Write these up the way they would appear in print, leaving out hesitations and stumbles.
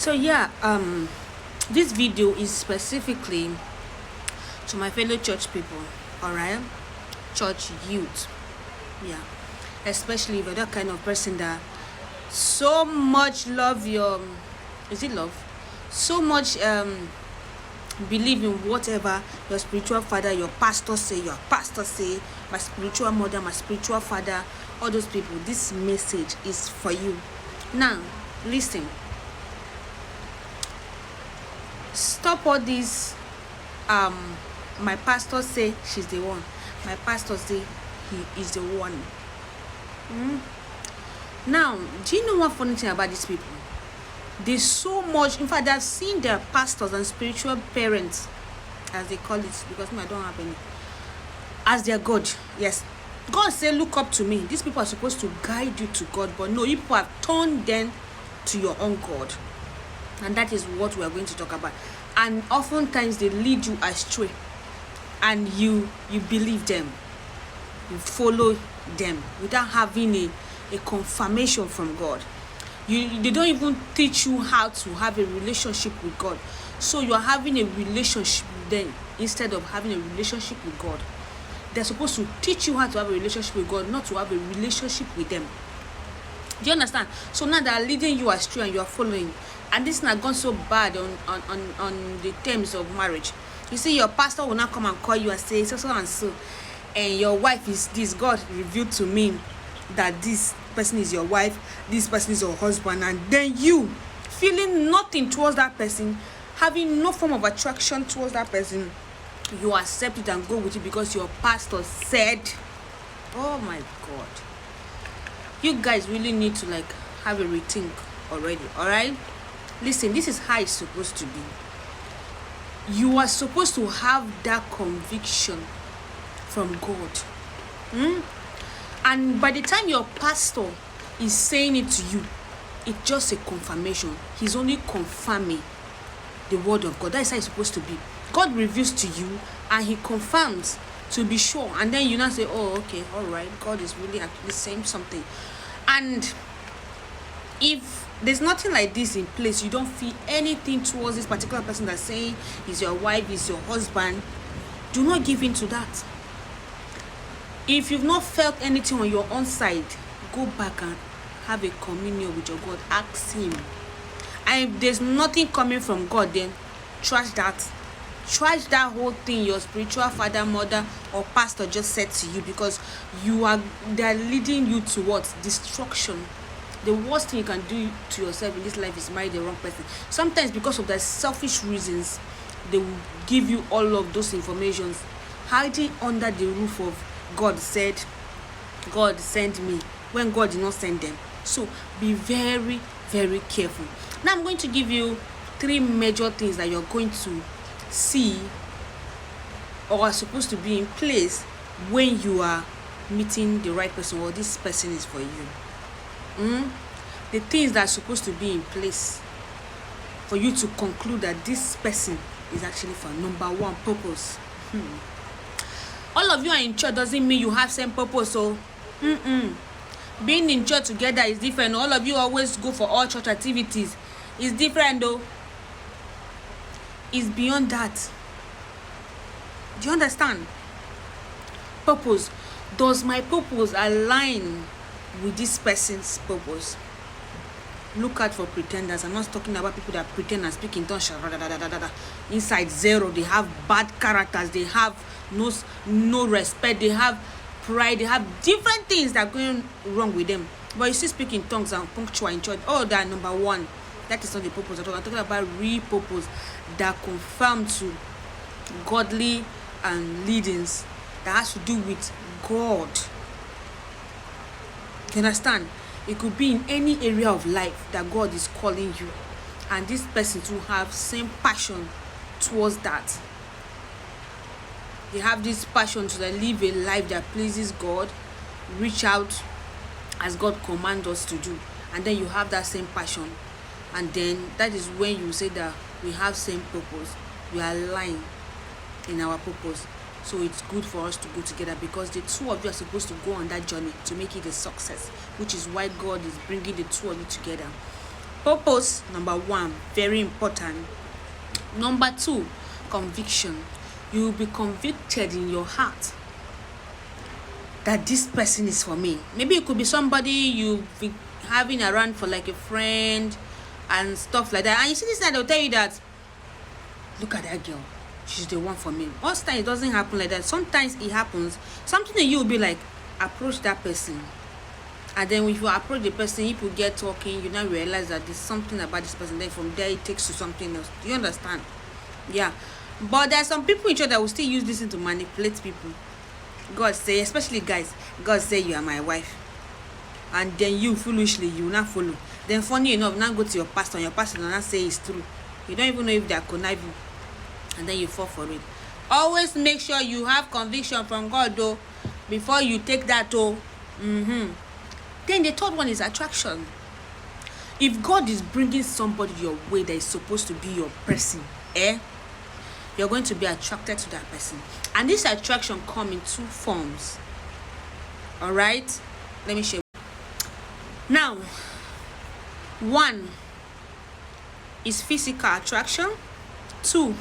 So yeah, this video is specifically to my fellow church people, all right, church youth, yeah, especially if you're that kind of person that so much love your, is it love, so much believe in whatever your spiritual father, your pastor say, my spiritual mother, my spiritual father, all those people. This message is for you. Now listen, stop all this my pastor say she's the one, my pastor say he is the one. Now, do you know what funny thing about these people? There's so much, in fact, they've seen their pastors and spiritual parents, as they call it, because I don't have any, as their God. Yes, God said, look up to me. These people are supposed to guide you to God, but no, you people have turned them to your own God. And that is what we are going to talk about. And oftentimes they lead you astray, and you believe them, you follow them without having a confirmation from God. They don't even teach you how to have a relationship with God. So you are having a relationship with them instead of having a relationship with God. They're supposed to teach you how to have a relationship with God, not to have a relationship with them. Do you understand? So now they are leading you astray and you are following. And this is not gone so bad on the terms of marriage. You see, your pastor will not come and call you and say so and so, and your wife is this. God revealed to me that this person is your wife, this person is your husband, and then you feeling nothing towards that person, having no form of attraction towards that person, you accept it and go with it because your pastor said. Oh my God, you guys really need to have a rethink already. All right, listen, this is how it's supposed to be. You are supposed to have that conviction from God. And by the time your pastor is saying it to you, it's just a confirmation. He's only confirming the word of God. That's how it's supposed to be. God reveals to you and he confirms to be sure. And then you now say, oh, okay, all right. God is really actually saying something. And if there's nothing like this in place, you don't feel anything towards this particular person that's saying is your wife, is your husband, do not give in to that. If you've not felt anything on your own side, go back and have a communion with your God. Ask him. And if there's nothing coming from God, then trash that. Trash that whole thing your spiritual father, mother, or pastor just said to you, because they're leading you towards destruction. The worst thing you can do to yourself in this life is marry the wrong person. Sometimes because of their selfish reasons, they will give you all of those informations, hiding under the roof of God said, God sent me, when God did not send them. So be very, very careful. Now I'm going to give you 3 major things that you're going to see or are supposed to be in place when you are meeting the right person, or this person is for you. The things that are supposed to be in place for you to conclude that this person is actually for. Number 1, purpose. All of you are in church doesn't mean you have same purpose. So being in church together is different. All of you always go for all church activities. It's different though. It's beyond that. Do you understand? Purpose. Does my purpose align with this person's purpose? Look out for pretenders. I'm not talking about people that pretend and speak in tongues. Inside zero, they have bad characters. They have no respect. They have pride. They have different things that are going wrong with them. But you still speak in tongues and punctual in church. Oh, that number 1. That is not the purpose. I'm talking about real purpose that confirm to godly and leadings that has to do with God. You understand? It could be in any area of life that God is calling you, and this person to have same passion towards that. They have this passion to live a life that pleases God, reach out as God commands us to do, and then you have that same passion, and then that is when you say that we have same purpose, we are aligned in our purpose. So it's good for us to go together, because the 2 of you are supposed to go on that journey to make it a success, which is why God is bringing the 2 of you together. Purpose, number one, very important. Number two, conviction. You will be convicted in your heart that this person is for me. Maybe it could be somebody you've been having around for like a friend and stuff like that. And you see this guy, they'll tell you that, look at that girl, she's the one for me. Most times it doesn't happen like that. Sometimes it happens. Something that you will be like, approach that person. And then when you approach the person, people get talking, you now realize that there's something about this person. Then from there, it takes to something else. Do you understand? Yeah. But there are some people in church that will still use this to manipulate people. God say, especially guys, God say you are my wife. And then you foolishly, you will not follow. Then funny enough, now go to your pastor, and your pastor will not say it's true. You don't even know if they are conniving. And then you fall for it. Always make sure you have conviction from God though, before you take that though. Then the third one is attraction. If God is bringing somebody your way that is supposed to be your person, you're going to be attracted to that person. And this attraction comes in two forms. All right? Let me show you. Now, one is physical attraction. Two,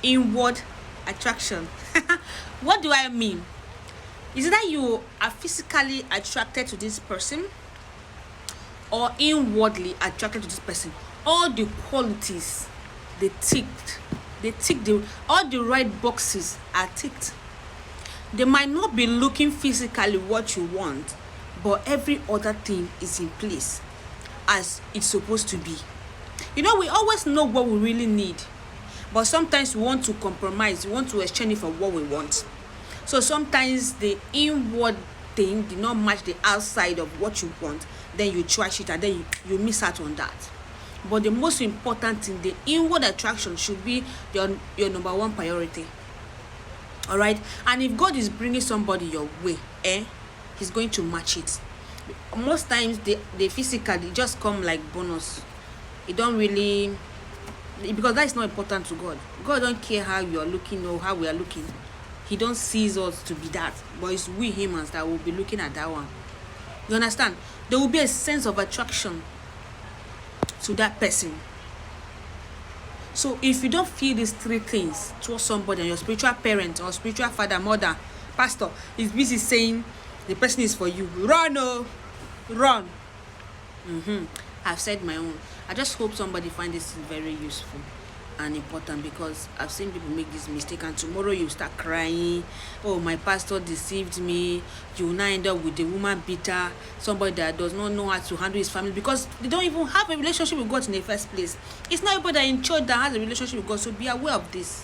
inward attraction. What do I mean? Is it that you are physically attracted to this person or inwardly attracted to this person? All the qualities, they ticked. All the right boxes are ticked. They might not be looking physically what you want, but every other thing is in place as it's supposed to be. You know, we always know what we really need, but sometimes we want to compromise. We want to exchange it for what we want. So sometimes the inward thing did not match the outside of what you want. Then you trash it and then you miss out on that. But the most important thing, the inward attraction should be your number one priority. All right? And if God is bringing somebody your way, he's going to match it. Most times the physical, they just come like bonus. It don't really, because that is not important to God. God don't care how you are looking or how we are looking. He don't see us to be that, but it's we humans that will be looking at that one. You understand? There will be a sense of attraction to that person. So if you don't feel these three things towards somebody, and your spiritual parent or spiritual father, mother, pastor is busy saying the person is for you, run, run. I've said my own. I just hope somebody find this very useful and important, because I've seen people make this mistake, and tomorrow you start crying, oh, my pastor deceived me. You will now end up with the woman bitter, somebody that does not know how to handle his family, because they don't even have a relationship with God in the first place. It's not everybody in church that has a relationship with God, so be aware of this.